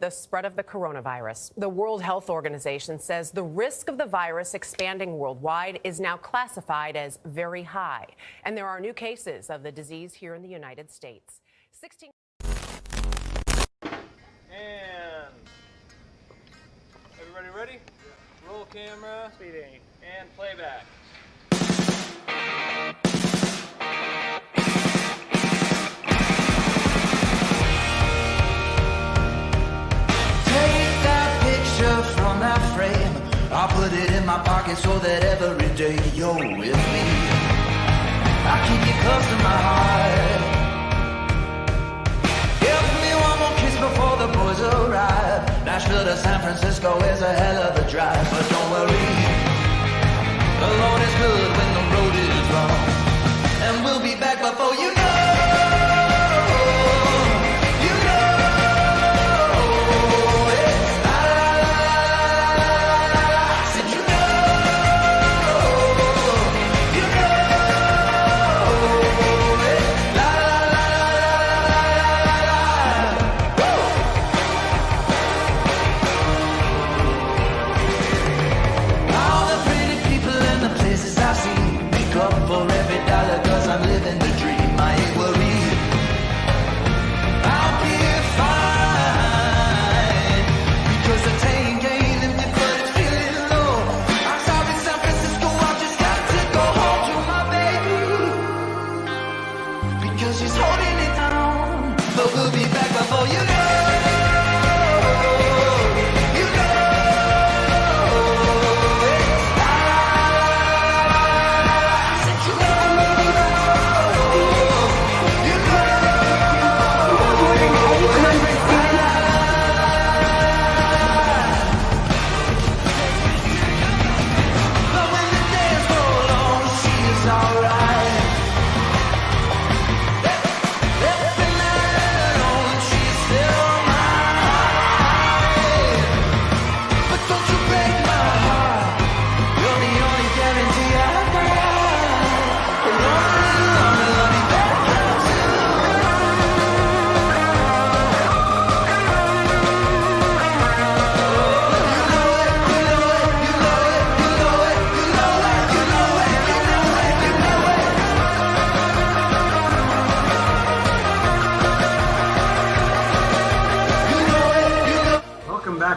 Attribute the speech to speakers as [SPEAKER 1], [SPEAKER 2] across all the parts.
[SPEAKER 1] The spread of the coronavirus. The World Health Organization says the risk of the virus expanding worldwide is now classified as very high. And there are new cases of the disease here in the United States. 16.
[SPEAKER 2] And everybody ready? Roll camera, speeding, and playback.
[SPEAKER 3] From that frame, I'll put it in my pocket so that every day you're with me. I keep you close to my heart. Give me one more kiss before the boys arrive. Nashville to San Francisco is a hell of a drive, but don't worry, the Lord is good when the road is long, and we'll be back before you know.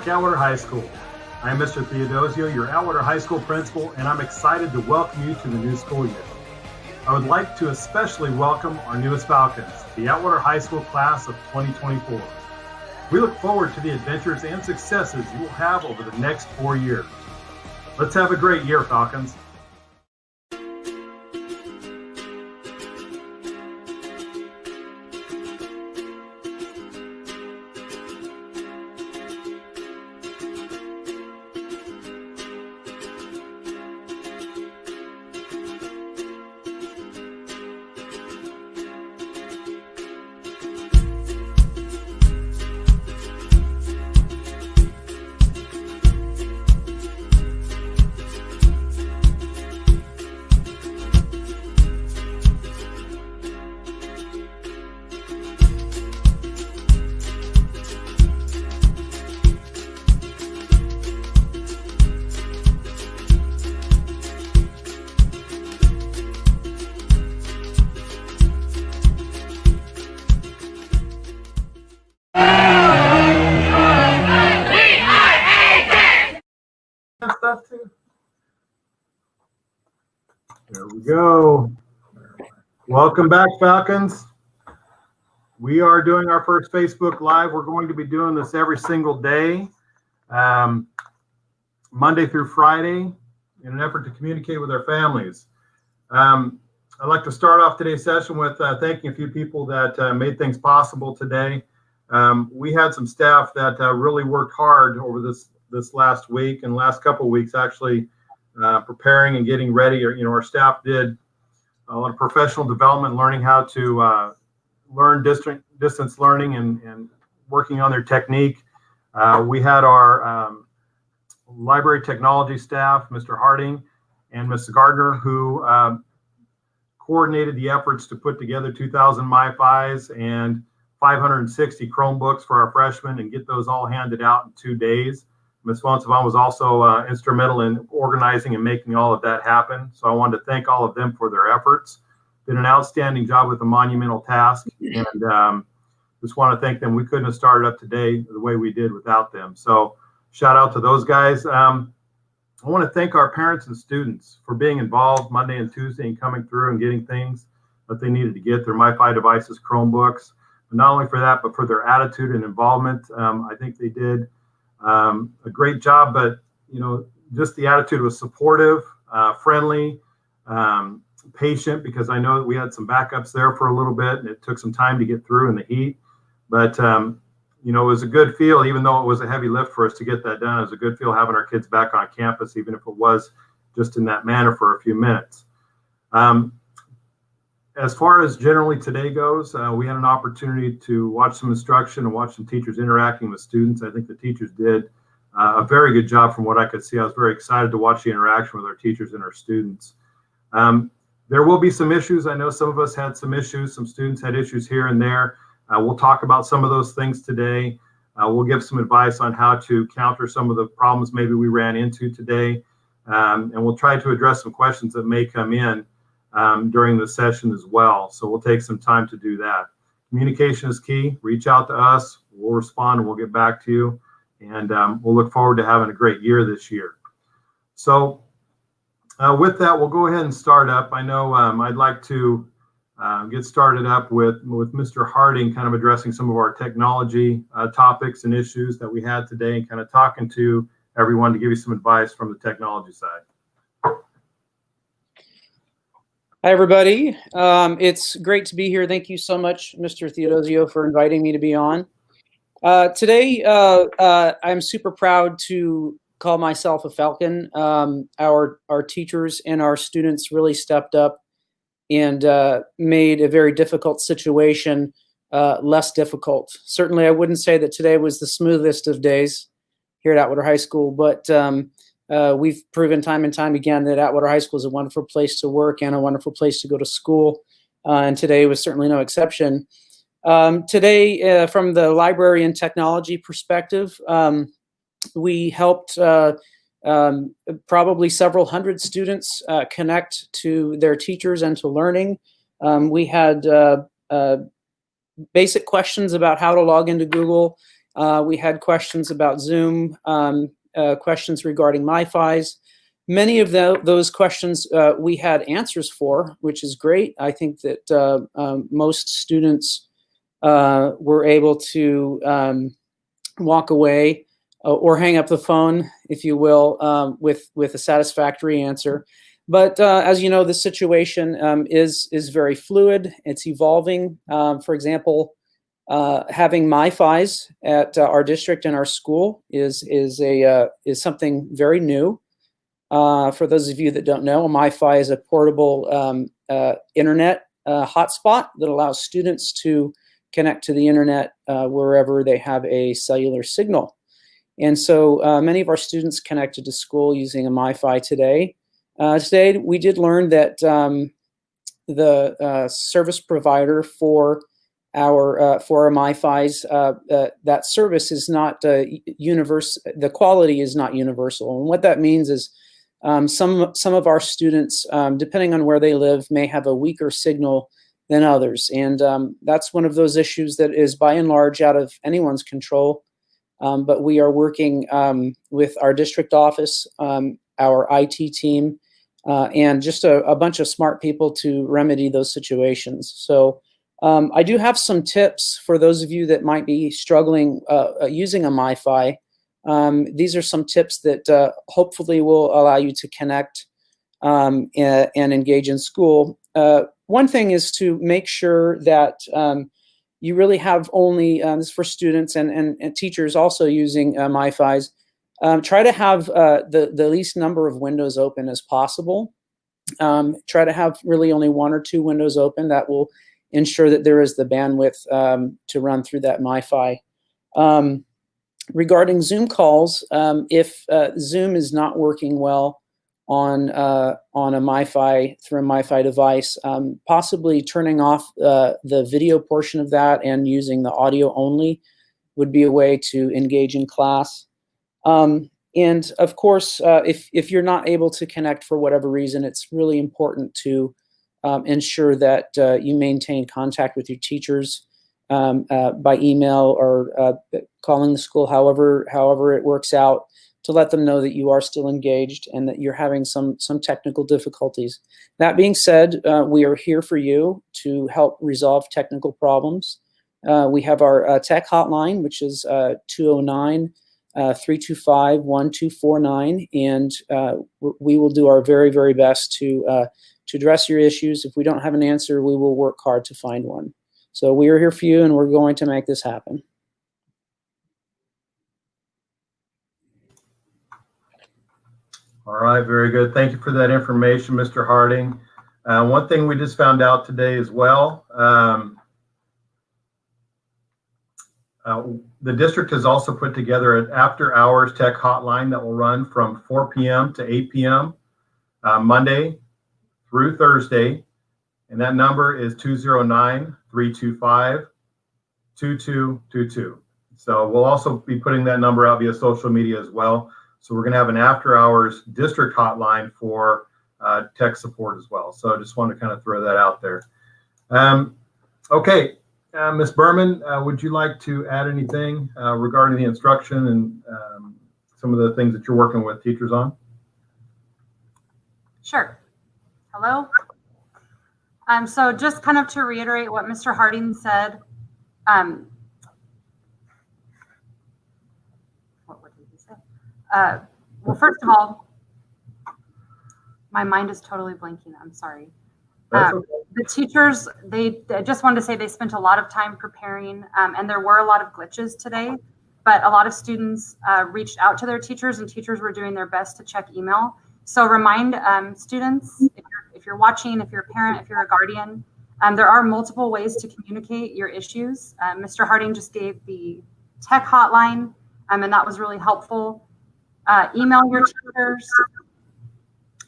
[SPEAKER 4] Atwater High School. I am Mr. Theodosio, your Atwater High School principal, and I'm excited to welcome you to the new school year. I would like to especially welcome our newest Falcons, the Atwater High School class of 2024. We look forward to the adventures and successes you will have over the next 4 years. Let's have a great year, Falcons. Stuff too. There we go. Welcome back, Falcons. We are doing our first Facebook Live. We're going to be doing this every single day, Monday through Friday, in an effort to communicate with our families. I'd like to start off today's session with thanking a few people that made things possible today. We had some staff that really worked hard over this last week and last couple of weeks, actually preparing and getting ready. Our staff did a lot of professional development, learning how to learn distance learning and working on their technique. We had our library technology staff, Mr. Harding and Ms. Gardner, who coordinated the efforts to put together 2,000 MiFis and 560 Chromebooks for our freshmen and get those all handed out in 2 days. Ms. Monsivan was also instrumental in organizing and making all of that happen. So I wanted to thank all of them for their efforts. Did an outstanding job with a monumental task, and just want to thank them. We couldn't have started up today the way we did without them. So shout out to those guys. I want to thank our parents and students for being involved Monday and Tuesday and coming through and getting things that they needed to get, their MiFi devices, Chromebooks. But not only for that, but for their attitude and involvement. I think they did a great job, but just the attitude was supportive, friendly, patient, because I know that we had some backups there for a little bit and it took some time to get through in the heat. But it was a good feel, even though it was a heavy lift for us to get that done. It was a good feel having our kids back on campus, even if it was just in that manner for a few minutes. As far as generally today goes, we had an opportunity to watch some instruction and watch some teachers interacting with students. I think the teachers did a very good job from what I could see. I was very excited to watch the interaction with our teachers and our students. There will be some issues. I know some of us had some issues. Some students had issues here and there. We'll talk about some of those things today. We'll give some advice on how to counter some of the problems maybe we ran into today. And we'll try to address some questions that may come in during the session as well. So we'll take some time to do that. Communication is key. Reach out to us. We'll respond and we'll get back to you. And we'll look forward to having a great year this year. So with that, we'll go ahead and start up. I know I'd like to get started up with Mr. Harding, kind of addressing some of our technology topics and issues that we had today, and kind of talking to everyone to give you some advice from the technology side.
[SPEAKER 5] Hi, everybody. It's great to be here. Thank you so much, Mr. Theodosio, for inviting me to be on. Today, I'm super proud to call myself a Falcon. Our teachers and our students really stepped up and made a very difficult situation less difficult. Certainly, I wouldn't say that today was the smoothest of days here at Atwater High School, but we've proven time and time again that Atwater High School is a wonderful place to work and a wonderful place to go to school, and today was certainly no exception. Today, from the library and technology perspective, we helped probably several hundred students connect to their teachers and to learning. We had basic questions about how to log into Google. We had questions about Zoom, questions regarding MiFis. Many of those questions we had answers for, which is great. I think that most students were able to walk away or hang up the phone, if you will, with a satisfactory answer. But as you know, the situation is very fluid. It's evolving. For example, having MiFis at our district and our school is something very new. For those of you that don't know, a MiFi is a portable internet hotspot that allows students to connect to the internet wherever they have a cellular signal. And so many of our students connected to school using a MiFi today. Today, we did learn that the service provider for our MiFis, that service is not universal. The quality is not universal. And what that means is some of our students, depending on where they live, may have a weaker signal than others. And that's one of those issues that is by and large out of anyone's control. But we are working with our district office, our IT team, and just a bunch of smart people to remedy those situations. So I do have some tips for those of you that might be struggling using a MiFi. These are some tips that hopefully will allow you to connect and engage in school. One thing is to make sure that you really have only, this is for students and teachers also using MiFis, try to have the least number of windows open as possible. Try to have really only one or two windows open. That will ensure that there is the bandwidth to run through that MiFi. Regarding Zoom calls, if Zoom is not working well on a MiFi through a MiFi device, possibly turning off the video portion of that and using the audio only would be a way to engage in class. And of course, if you're not able to connect for whatever reason, it's really important to ensure that you maintain contact with your teachers by email or calling the school, however it works out, to let them know that you are still engaged and that you're having some technical difficulties. That being said, we are here for you to help resolve technical problems. We have our tech hotline, which is 209-325-1249, and we will do our very, very best to address your issues. If we don't have an answer, we will work hard to find one. So we are here for you, and we're going to make this happen.
[SPEAKER 4] All right, very good. Thank you for that information, Mr. Harding. One thing we just found out today as well, the district has also put together an after-hours tech hotline that will run from 4 p.m. to 8 p.m. Monday through Thursday, and that number is 209-325-2222. So we'll also be putting that number out via social media as well. So we're going to have an after-hours district hotline for tech support as well. So I just want to kind of throw that out there. Okay, Ms. Berman, would you like to add anything regarding the instruction and some of the things that you're working with teachers on?
[SPEAKER 6] Sure. Hello. So just kind of to reiterate what Mr. Harding said, what did he say? Well, first of all, my mind is totally blanking. I'm sorry.
[SPEAKER 4] That's okay.
[SPEAKER 6] The teachers, I just wanted to say they spent a lot of time preparing, and there were a lot of glitches today, but a lot of students reached out to their teachers, and teachers were doing their best to check email. So remind students, if you're watching, if you're a parent, if you're a guardian, there are multiple ways to communicate your issues. Mr. Harding just gave the tech hotline, and that was really helpful. Email your teachers.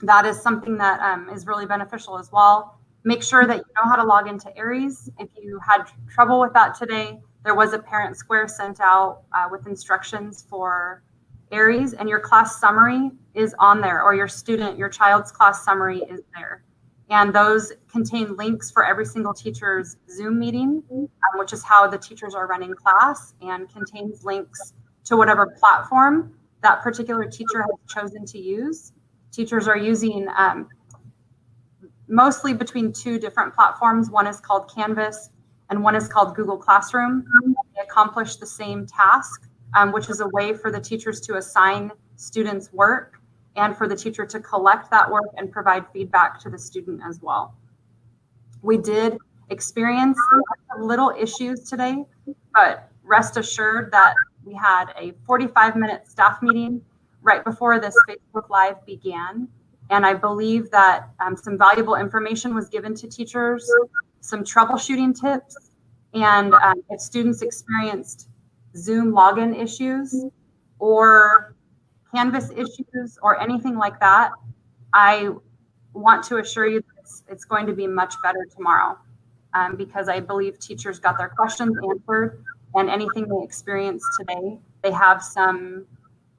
[SPEAKER 6] That is something that is really beneficial as well. Make sure that you know how to log into AHS. If you had trouble with that today, there was a parent square sent out with instructions for AHS, and your class summary is on there, or your child's class summary is there. And those contain links for every single teacher's Zoom meeting, which is how the teachers are running class, and contains links to whatever platform that particular teacher has chosen to use. Teachers are using mostly between two different platforms. One is called Canvas and one is called Google Classroom. They accomplish the same task, which is a way for the teachers to assign students work and for the teacher to collect that work and provide feedback to the student as well. We did experience little issues today, but rest assured that we had a 45-minute staff meeting right before this Facebook Live began. And I believe that some valuable information was given to teachers, some troubleshooting tips, and if students experienced Zoom login issues or Canvas issues or anything like that, I want to assure you that it's going to be much better tomorrow because I believe teachers got their questions answered, and anything they experienced today, they have some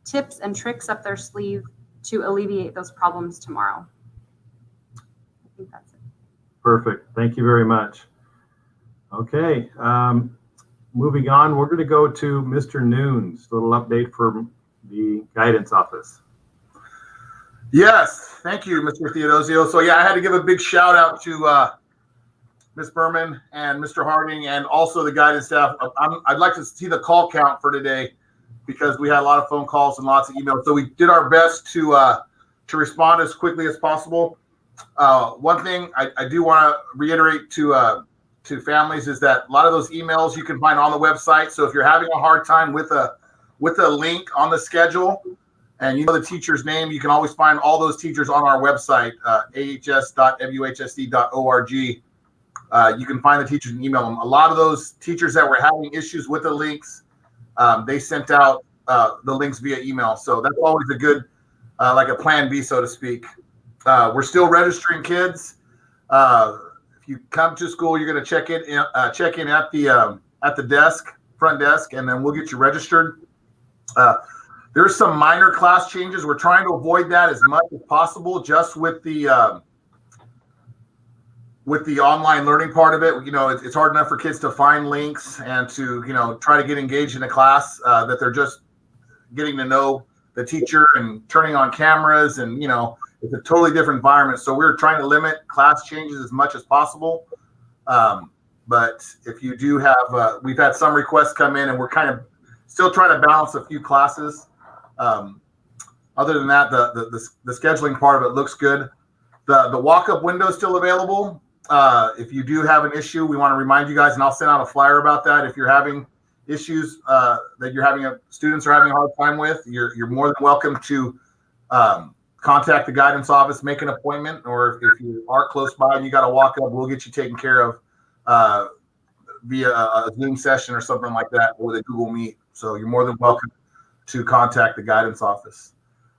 [SPEAKER 6] tips and tricks up their sleeve to alleviate those problems tomorrow. I think that's it.
[SPEAKER 4] Perfect. Thank you very much. Okay. Moving on, we're going to go to Mr. Noons, a little update from the guidance office.
[SPEAKER 7] Yes, thank you, Mr. Theodosio. So yeah, I had to give a big shout out to Ms. Berman and Mr. Harding and also the guidance staff. I'd like to see the call count for today because we had a lot of phone calls and lots of emails. So we did our best to respond as quickly as possible. One thing I do want to reiterate to families is that a lot of those emails you can find on the website. So if you're having a hard time with a link on the schedule and you know the teacher's name, you can always find all those teachers on our website, ahs.muhsd.org. You can find the teachers and email them. A lot of those teachers that were having issues with the links, they sent out the links via email. So that's always a good like a plan B, so to speak. We're still registering kids. If you come to school, you're going to check in at the desk, front desk, and then we'll get you registered. There's some minor class changes. We're trying to avoid that as much as possible, just with the online learning part of it. It's hard enough for kids to find links and to try to get engaged in a class that they're just getting to know the teacher and turning on cameras, and it's a totally different environment. So we're trying to limit class changes as much as possible. But if you do have, we've had some requests come in, and we're kind of still trying to balance a few classes. Other than that, the scheduling part of it looks good. The walk-up window is still available. If you do have an issue, we want to remind you guys, and I'll send out a flyer about that. If you're having issues that students are having a hard time with, you're more than welcome to contact the guidance office, make an appointment, or if you are close by and you got to walk up, we'll get you taken care of via a Zoom session or something like that with a Google Meet. So you're more than welcome to contact the guidance office.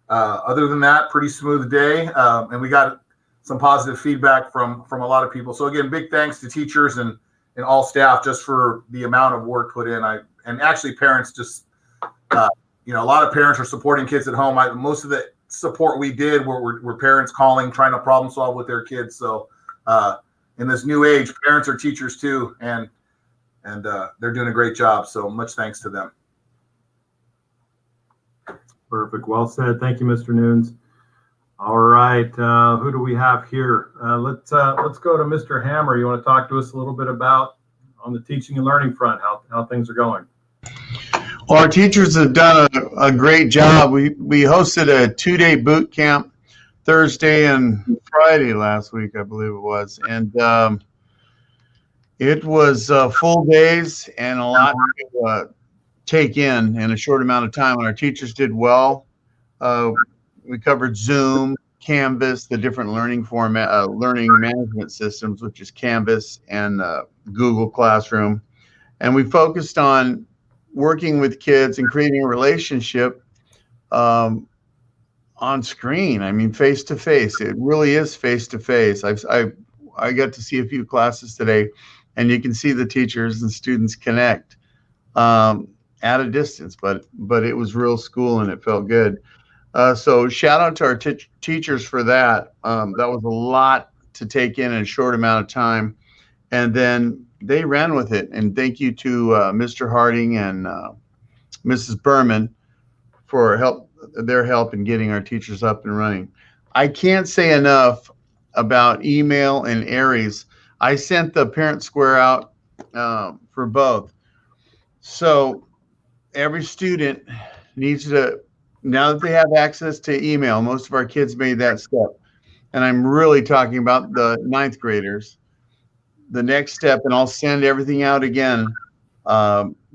[SPEAKER 7] Other than that, pretty smooth day, and we got some positive feedback from a lot of people. So again, big thanks to teachers and all staff just for the amount of work put in. And actually parents just, a lot of parents are supporting kids at home. Most of the support we did were parents calling, trying to problem solve with their kids. So in this new age, parents are teachers too, and they're doing a great job. So much thanks to them.
[SPEAKER 4] Perfect. Well said. Thank you, Mr. Nunes. All right. Who do we have here? Let's go to Mr. Hammer. You want to talk to us a little bit about on the teaching and learning front, how things are going?
[SPEAKER 8] Well, our teachers have done a great job. We hosted a 2-day boot camp Thursday and Friday last week, I believe it was. And it was full days and a lot to take in a short amount of time. And our teachers did well. We covered Zoom, Canvas, the different learning management systems, which is Canvas and Google Classroom. And we focused on working with kids and creating a relationship on screen. I mean, face to face. It really is face to face. I got to see a few classes today, and you can see the teachers and students connect at a distance, but it was real school and it felt good. So shout out to our teachers for that. That was a lot to take in a short amount of time, and then they ran with it. And thank you to Mr. Harding and Mrs. Berman for their help in getting our teachers up and running. I can't say enough about email and ARIES. I sent the parent square out for both. So every student needs to, now that they have access to email, most of our kids made that step. And I'm really talking about the 9th graders. The next step, and I'll send everything out again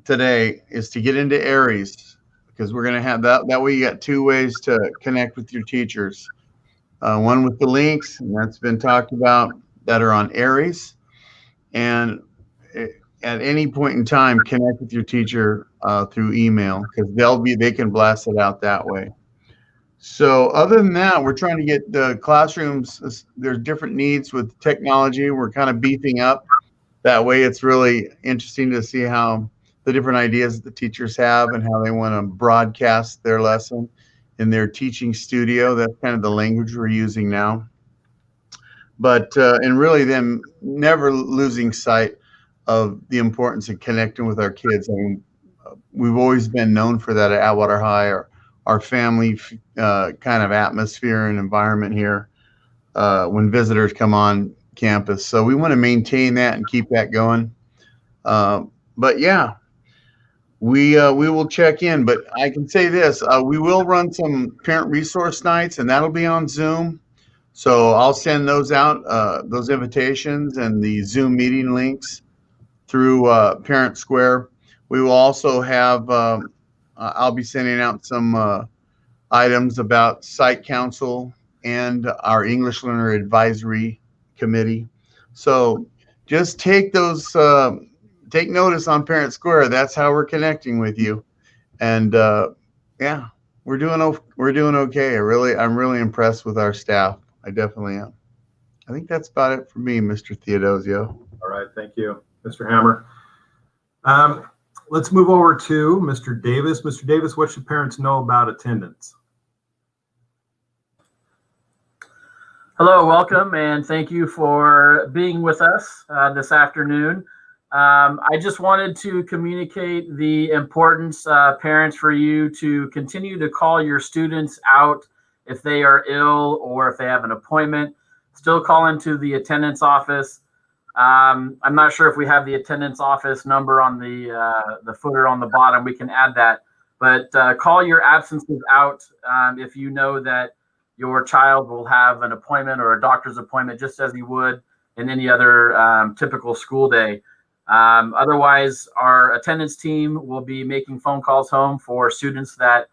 [SPEAKER 8] today, is to get into ARIES, because we're going to have that. That way you got 2 ways to connect with your teachers. One with the links, and that's been talked about, that are on ARIES. And at any point in time, connect with your teacher through email, because they can blast it out that way. So other than that, we're trying to get the classrooms. There's different needs with technology. We're kind of beefing up. That way it's really interesting to see how the different ideas that the teachers have and how they want to broadcast their lesson in their teaching studio. That's kind of the language we're using now. But and really them never losing sight of the importance of connecting with our kids. I mean, we've always been known for that at Atwater High, or our family kind of atmosphere and environment here when visitors come on campus. So we want to maintain that and keep that going. But yeah, we will check in. But I can say this, we will run some parent resource nights, and that'll be on Zoom. So I'll send those out, those invitations and the Zoom meeting links through Parent Square. We will also have, I'll be sending out some items about Site Council and our English Learner Advisory Committee. So just take those, take notice on Parent Square. That's how we're connecting with you. And yeah, we're doing okay. I'm really impressed with our staff. I definitely am. I think that's about it for me, Mr. Theodosio.
[SPEAKER 4] All right, thank you, Mr. Hammer. Let's move over to Mr. Davis. Mr. Davis, what should parents know about attendance?
[SPEAKER 2] Hello, welcome, and thank you for being with us this afternoon. I just wanted to communicate the importance, parents, for you to continue to call your students out if they are ill or if they have an appointment. Still call into the attendance office. I'm not sure if we have the attendance office number on the footer on the bottom. We can add that, but call your absences out if you know that your child will have an appointment or a doctor's appointment, just as you would in any other typical school day. Otherwise, our attendance team will be making phone calls home for students that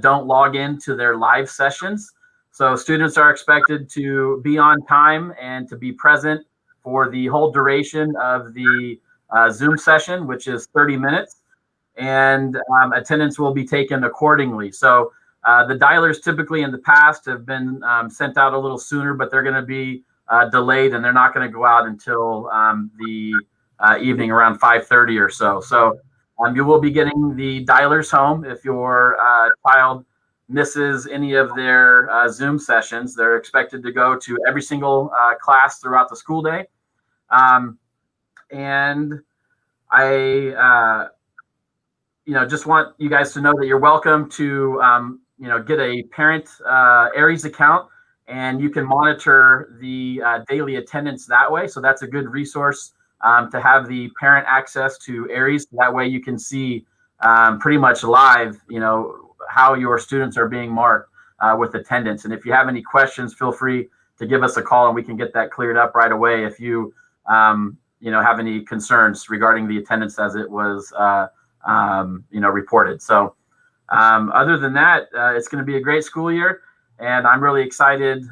[SPEAKER 2] don't log into their live sessions. So students are expected to be on time and to be present for the whole duration of the Zoom session, which is 30 minutes, and attendance will be taken accordingly. So the dialers typically in the past have been sent out a little sooner, but they're going to be delayed, and they're not going to go out until the evening around 5:30 or so. So you will be getting the dialers home if your child misses any of their Zoom sessions. They're expected to go to every single class throughout the school day. And I, just want you guys to know that you're welcome to, get a parent Aries account, and you can monitor the daily attendance that way. So that's a good resource to have the parent access to Aries. That way you can see pretty much live, how your students are being marked with attendance. And if you have any questions, feel free to give us a call and we can get that cleared up right away if you, have any concerns regarding the attendance as it was, reported. So other than that, it's going to be a great school year, and I'm really excited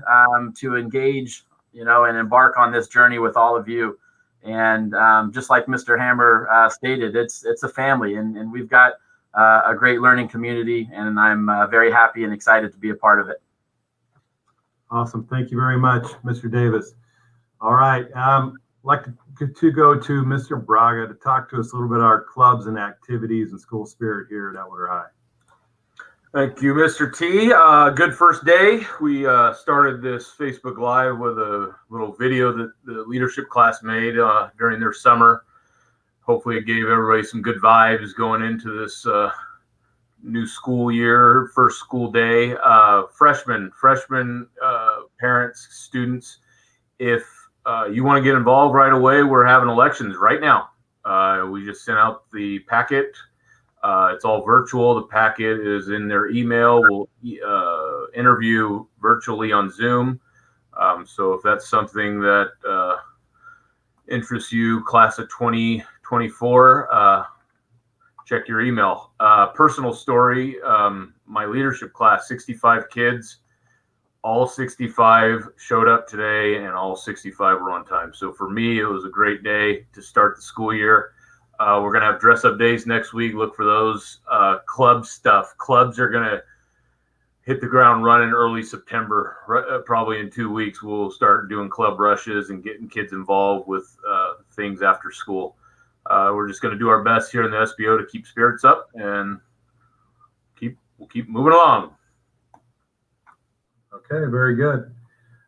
[SPEAKER 2] to engage, and embark on this journey with all of you. And just like Mr. Hammer stated, it's a family, and we've got a great learning community, and I'm very happy and excited to be a part of it.
[SPEAKER 4] Awesome. Thank you very much, Mr. Davis. All right. I'd like to go to Mr. Braga to talk to us a little bit about our clubs and activities and school spirit here at Atwater High.
[SPEAKER 9] Thank you, Mr. T. Good first day. We started this Facebook Live with a little video that the leadership class made during their summer. Hopefully it gave everybody some good vibes going into this new school year, first school day. Freshmen, parents, students, if you want to get involved right away, we're having elections right now. We just sent out the packet. It's all virtual. The packet is in their email. We'll interview virtually on Zoom. So if that's something that interests you, class of 2024, check your email. Personal story, my leadership class, 65 kids, all 65 showed up today and all 65 were on time. So for me, it was a great day to start the school year. We're going to have dress up days next week. Look for those. Club stuff. Clubs are going to hit the ground running early September. Probably in 2 weeks, we'll start doing club rushes and getting kids involved with things after school. We're just going to do our best here in the SBO to keep spirits up, and we'll keep moving along.
[SPEAKER 4] Okay, very good.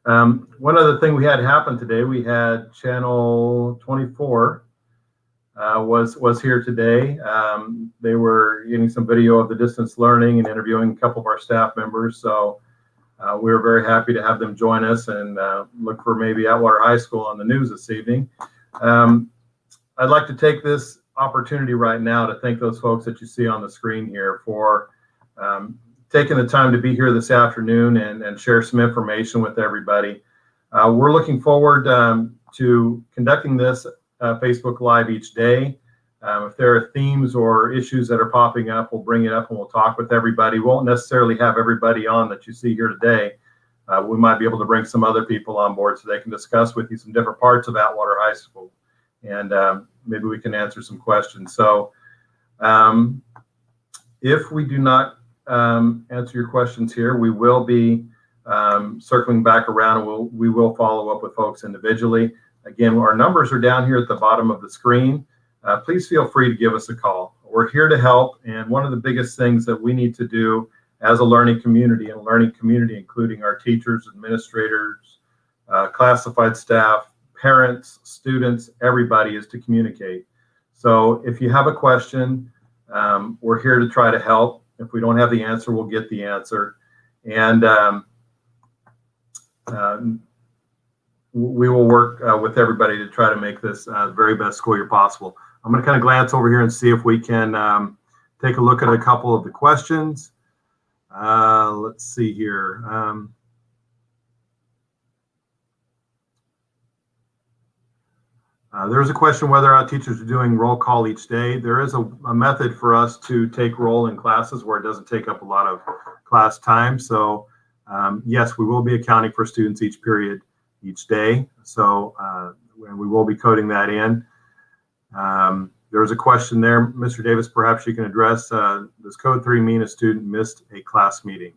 [SPEAKER 4] One other thing we had happen today, we had Channel 24 was here today. They were getting some video of the distance learning and interviewing a couple of our staff members. So we were very happy to have them join us, and look for maybe Atwater High School on the news this evening. I'd like to take this opportunity right now to thank those folks that you see on the screen here for taking the time to be here this afternoon and share some information with everybody. We're looking forward to conducting this Facebook Live each day. If there are themes or issues that are popping up, we'll bring it up and we'll talk with everybody. We won't necessarily have everybody on that you see here today. We might be able to bring some other people on board so they can discuss with you some different parts of Atwater High School, and maybe we can answer some questions. So if we do not answer your questions here. We will be circling back around, and we will follow up with folks individually. Again, our numbers are down here at the bottom of the screen. Please feel free to give us a call. We're here to help, and one of the biggest things that we need to do as a learning community, including our teachers, administrators, classified staff, parents, students, everybody, is to communicate. So if you have a question, we're here to try to help. If we don't have the answer, we'll get the answer. And we will work with everybody to try to make this the very best school year possible. I'm going to kind of glance over here and see if we can take a look at a couple of the questions. Let's see here. There's a question whether our teachers are doing roll call each day. There is a method for us to take roll in classes where it doesn't take up a lot of class time. So yes, we will be accounting for students each period, each day. So we will be coding that in. There's a question there, Mr. Davis, perhaps you can address, does code 3 mean a student missed a class meeting?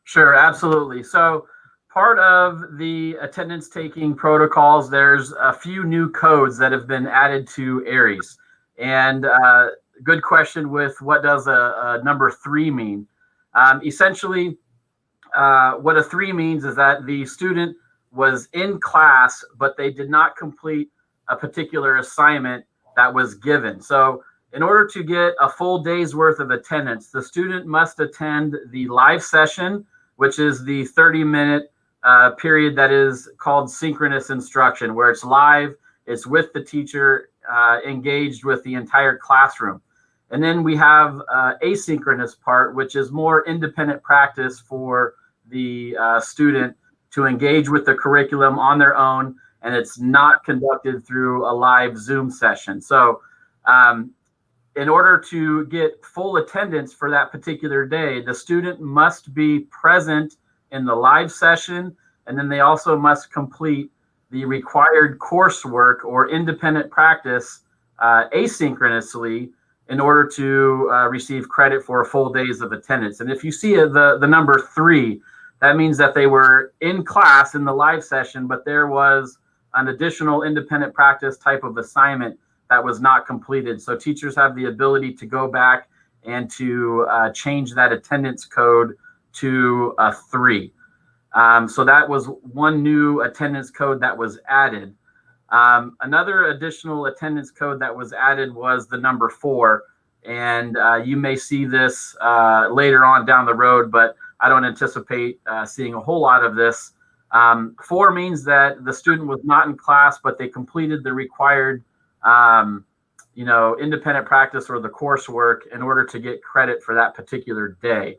[SPEAKER 2] Sure, absolutely. So part of the attendance taking protocols, there's a few new codes that have been added to ARIES. And good question with what does a number 3 mean? Essentially, what a 3 means is that the student was in class, but they did not complete a particular assignment that was given. So in order to get a full day's worth of attendance, the student must attend the live session, which is the 30-minute period that is called synchronous instruction, where it's live, it's with the teacher, engaged with the entire classroom. And then we have asynchronous part, which is more independent practice for the student to engage with the curriculum on their own, and it's not conducted through a live Zoom session. So in order to get full attendance for that particular day, the student must be present in the live session, and then they also must complete the required coursework or independent practice asynchronously in order to receive credit for a full days of attendance. And if you see the number 3, that means that they were in class in the live session, but there was an additional independent practice type of assignment that was not completed. So teachers have the ability to go back and to change that attendance code to a 3. So that was one new attendance code that was added. Another additional attendance code that was added was the number 4. And you may see this later on down the road, but I don't anticipate seeing a whole lot of this. 4 means that the student was not in class, but they completed the required independent practice or the coursework in order to get credit for that particular day.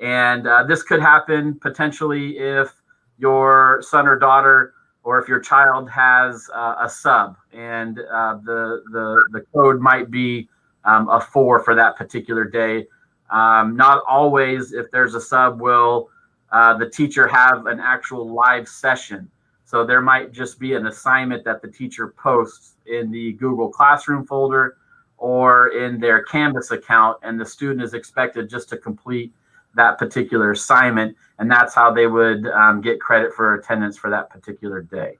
[SPEAKER 2] And this could happen potentially if your son or daughter, or if your child has a sub, and the code might be a 4 for that particular day. Not always, if there's a sub, will the teacher have an actual live session. So there might just be an assignment that the teacher posts in the Google Classroom folder or in their Canvas account, and the student is expected just to complete that particular assignment, and that's how they would get credit for attendance for that particular day.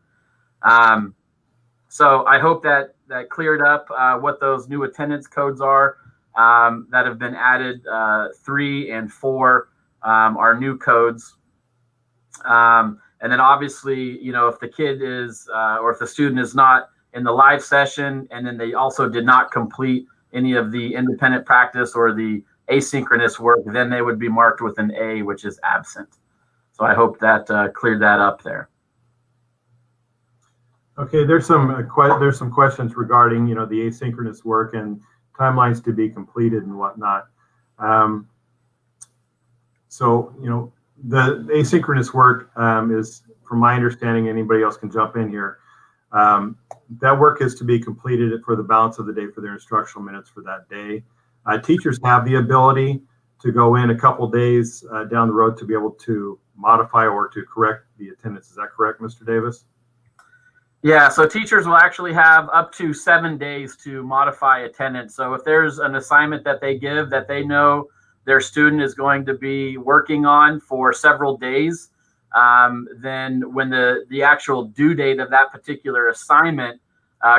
[SPEAKER 2] So I hope that cleared up what those new attendance codes are that have been added. 3 and 4 are new codes. And then obviously, if the kid is, or if the student is not in the live session, and then they also did not complete any of the independent practice or the asynchronous work, then they would be marked with an A, which is absent. So I hope that cleared that up there.
[SPEAKER 4] Okay, there's some questions regarding the asynchronous work and timelines to be completed and whatnot. So the asynchronous work is, from my understanding, anybody else can jump in here. That work is to be completed for the balance of the day for their instructional minutes for that day. Teachers have the ability to go in a couple days down the road to be able to modify or to correct the attendance. Is that correct, Mr. Davis?
[SPEAKER 2] Yeah, so teachers will actually have up to 7 days to modify attendance. So if there's an assignment that they give that they know their student is going to be working on for several days, then when the actual due date of that particular assignment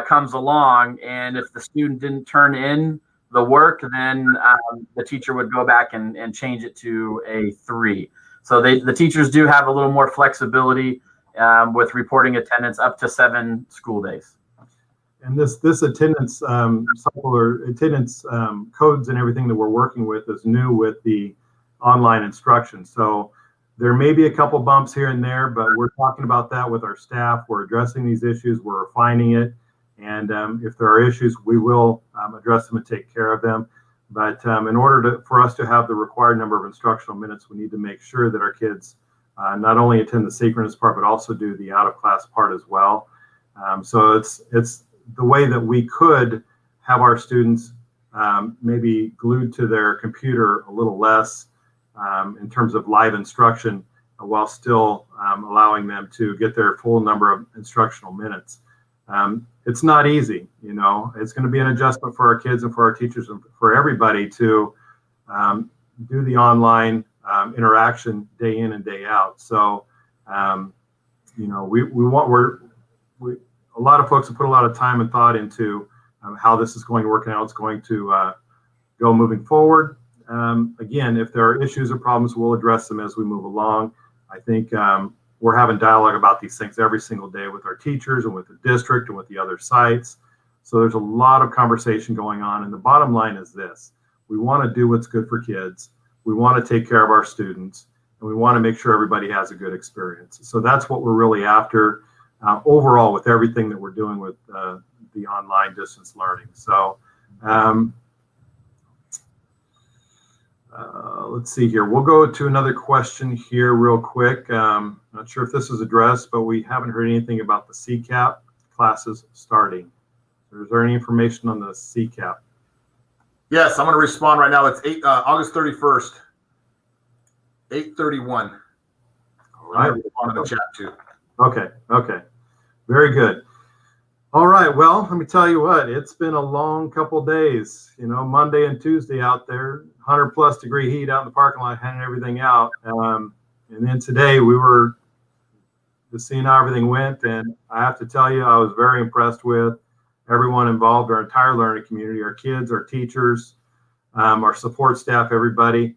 [SPEAKER 2] comes along, and if the student didn't turn in the work, then the teacher would go back and change it to a 3. So the teachers do have a little more flexibility with reporting attendance up to 7 school days.
[SPEAKER 4] And this attendance cycle or attendance codes and everything that we're working with is new with the online instruction. So there may be a couple bumps here and there, but we're talking about that with our staff. We're addressing these issues. We're refining it. And if there are issues, we will address them and take care of them. But in order for us to have the required number of instructional minutes, we need to make sure that our kids not only attend the synchronous part, but also do the out of class part as well. So it's the way that we could have our students maybe glued to their computer a little less in terms of live instruction, while still allowing them to get their full number of instructional minutes. It's not easy, you know. It's going to be an adjustment for our kids and for our teachers and for everybody to do the online interaction day in and day out. So, you know, a lot of folks have put a lot of time and thought into how this is going to work and how it's going to go moving forward. Again, if there are issues or problems, we'll address them as we move along. I think we're having dialogue about these things every single day with our teachers and with the district and with the other sites. So there's a lot of conversation going on. And the bottom line is this: we want to do what's good for kids. We want to take care of our students, and we want to make sure everybody has a good experience. So that's what we're really after overall with everything that we're doing with the online distance learning. So let's see here. We'll go to another question here real quick. Not sure if this is addressed, but we haven't heard anything about the CCAP classes starting. Is there any information on the CCAP?
[SPEAKER 7] Yes, I'm going to respond right now. It's August 31st, 8:31.
[SPEAKER 4] All right.
[SPEAKER 7] On the chat too.
[SPEAKER 4] Okay. Very good. All right. Well, let me tell you what, it's been a long couple days, you know, Monday and Tuesday out there, 100+ degree heat out in the parking lot, handing everything out. And then today we were just seeing how everything went. And I have to tell you, I was very impressed with everyone involved, our entire learning community, our kids, our teachers, our support staff, everybody.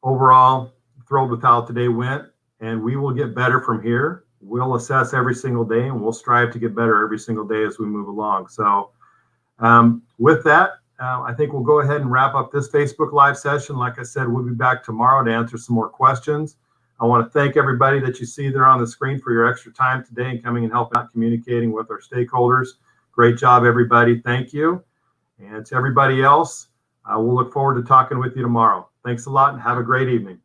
[SPEAKER 4] Overall, thrilled with how today went, and we will get better from here. We'll assess every single day, and we'll strive to get better every single day as we move along. So with that, I think we'll go ahead and wrap up this Facebook Live session. Like I said, we'll be back tomorrow to answer some more questions. I want to thank everybody that you see there on the screen for your extra time today and coming and helping out communicating with our stakeholders. Great job, everybody. Thank you. And to everybody else, we'll look forward to talking with you tomorrow. Thanks a lot and have a great evening.